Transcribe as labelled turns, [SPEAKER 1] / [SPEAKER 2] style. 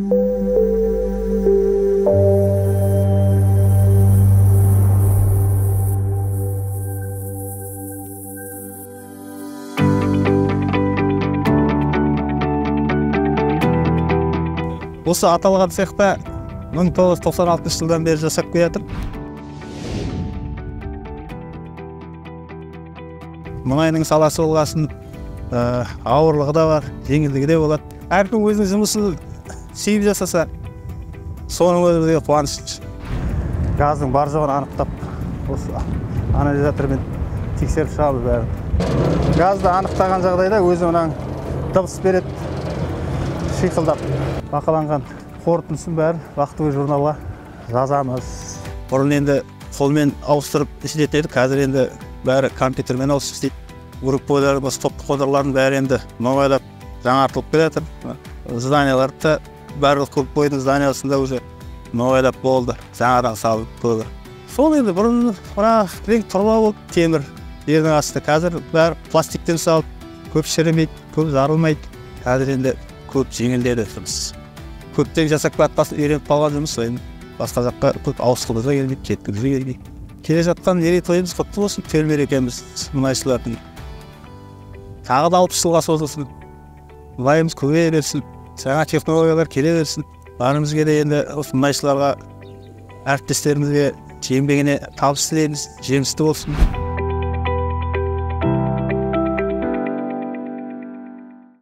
[SPEAKER 1] Осы аталған цехта 1996 жылдан бері жасап келатыр. Мұнайның саласы болғасын, ауырлығы да бар, жеңілдігі де болады. Әркім өзінің жұмысын сүйіп жасаса, соның өзі қуаныш. Газдың бар жоғын анықтап, осы анализатормен тексеріп шығамыз бәрін. Газды анықтаған жағдайда өзі мұнан дыбыс береді, шиқылдап. Бақыланған қорытындысын бәрі вақтылы журналға жазамыз. Бұрын енді қолмен ауыстырып істететін еді, қазір енді бәрі компьютермен ауыстырып істейді. Группалар, топтық қондырғылардың бәрі енді оңайлап жаңартылып келатыр. Зданияларда барлық көп бойдың зданиясында уже оңайлап болды, жаңадан салып болды. Сол енді бұрын тұрба болды, темір жердің асты. Қазір бәрі пластиктен салып, көп шірімейді, көп жарылмайды. Қазір енді көп жеңілдеді жұмыс. Көптен жасап үйреніп қалған жұмыс, басқа жаққа көп ауысқымызға келмейді, кеткімізге келмейді. Келе жатқан мерейтойымыз құтты болсын, фермер екенбіз мұнайшылардың. Тағы да 60 жылға созылсын, мұнайымыз көбейе берсін, жаңа технологиялар келе берсін. Барымызға да енді мұнайшыларға, әріптестерімізге еңбегіне табыс тілейміз, жемісті болсын.